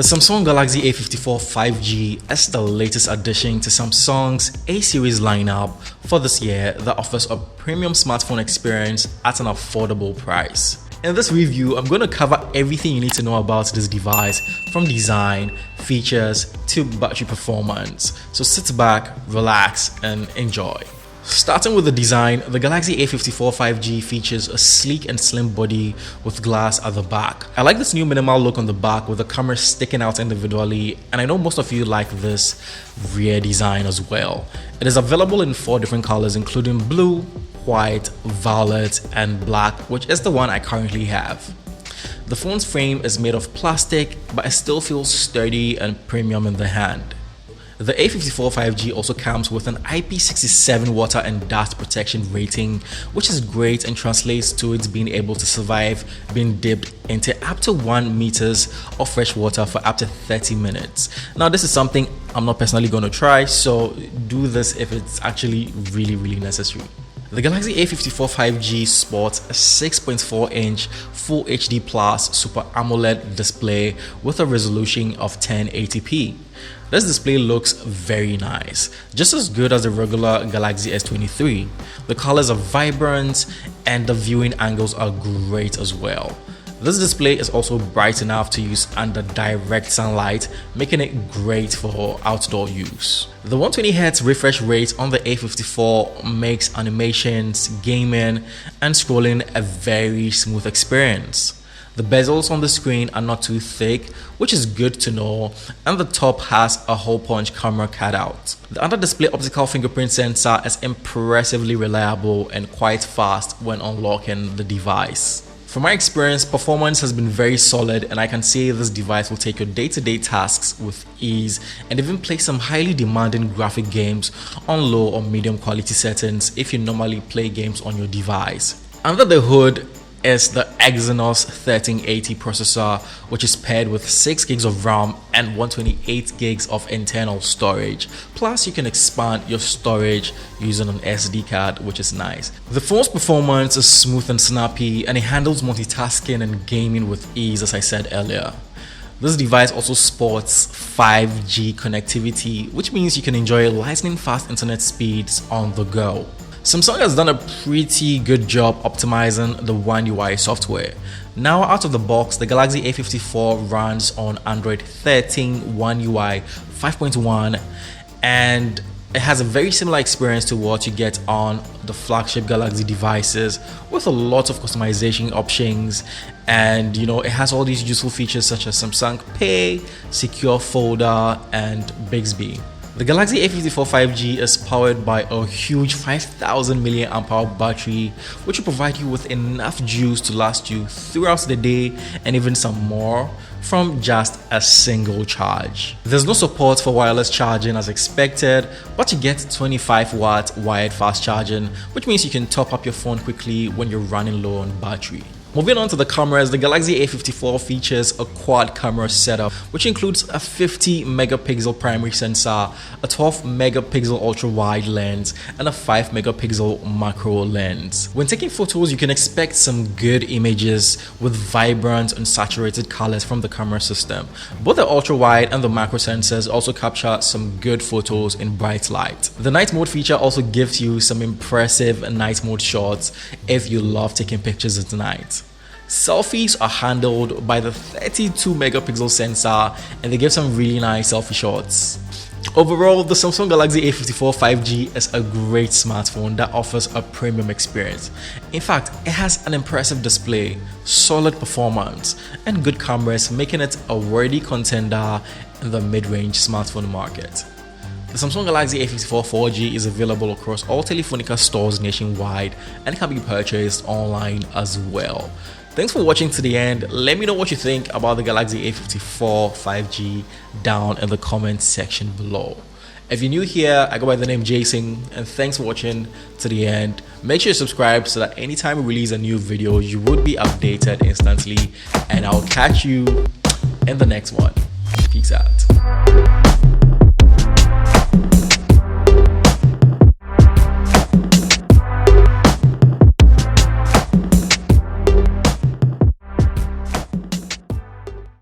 The Samsung Galaxy A54 5G is the latest addition to Samsung's A-series lineup for this year that offers a premium smartphone experience at an affordable price. In this review, I'm going to cover everything you need to know about this device, from design, features, to battery performance. So sit back, relax, and enjoy. Starting with the design, the Galaxy A54 5G features a sleek and slim body with glass at the back. I like this new minimal look on the back with the camera sticking out individually, and I know most of you like this rear design as well. It is available in 4 different colors, including blue, white, violet, and black, which is the one I currently have. The phone's frame is made of plastic, but it still feels sturdy and premium in the hand. The A54 5G also comes with an IP67 water and dust protection rating, which is great and translates to it being able to survive being dipped into up to 1 meters of fresh water for up to 30 minutes. Now, this is something I'm not personally going to try, so do this if it's actually really necessary. The Galaxy A54 5G sports a 6.4-inch Full HD Plus Super AMOLED display with a resolution of 1080p. This display looks very nice, just as good as the regular Galaxy S23. The colors are vibrant and the viewing angles are great as well. This display is also bright enough to use under direct sunlight, making it great for outdoor use. The 120Hz refresh rate on the A54 makes animations, gaming, and scrolling a very smooth experience. The bezels on the screen are not too thick, which is good to know, and the top has a hole punch camera cutout. The under-display optical fingerprint sensor is impressively reliable and quite fast when unlocking the device. From my experience, performance has been very solid, and I can say this device will take your day-to-day tasks with ease and even play some highly demanding graphic games on low or medium quality settings if you normally play games on your device. Under the hood is the Exynos 1380 processor, which is paired with 6 gigs of RAM and 128 gigs of internal storage. Plus, you can expand your storage using an SD card, which is nice. The phone's performance is smooth and snappy, and it handles multitasking and gaming with ease, as I said earlier. This device also sports 5G connectivity, which means you can enjoy lightning fast internet speeds on the go. Samsung has done a pretty good job optimizing the One UI software. Now, out of the box, the Galaxy A54 runs on Android 13 One UI 5.1, and it has a very similar experience to what you get on the flagship Galaxy devices, with a lot of customization options, and it has all these useful features such as Samsung Pay, Secure Folder, and Bixby. The Galaxy A54 5G is powered by a huge 5000 mAh battery, which will provide you with enough juice to last you throughout the day and even some more from just a single charge. There's no support for wireless charging as expected, but you get 25-watt wired fast charging, which means you can top up your phone quickly when you're running low on battery. Moving on to the cameras, the Galaxy A54 features a quad camera setup, which includes a 50 megapixel primary sensor, a 12 megapixel ultra-wide lens, and a 5 megapixel macro lens. When taking photos, you can expect some good images with vibrant and saturated colors from the camera system. Both the ultra-wide and the macro sensors also capture some good photos in bright light. The night mode feature also gives you some impressive night mode shots if you love taking pictures at night. Selfies are handled by the 32 megapixel sensor, and they give some really nice selfie shots. Overall, the Samsung Galaxy A54 5G is a great smartphone that offers a premium experience. In fact, it has an impressive display, solid performance, and good cameras, making it a worthy contender in the mid-range smartphone market. The Samsung Galaxy A54 4G is available across all Telefonika stores nationwide and can be purchased online as well. Thanks for watching to the end. Let me know what you think about the Galaxy A54 5G down in the comments section below. If you're new here, I go by the name Jason, and thanks for watching to the end. Make sure you subscribe so that anytime we release a new video, you would be updated instantly, and I'll catch you in the next one. Peace out.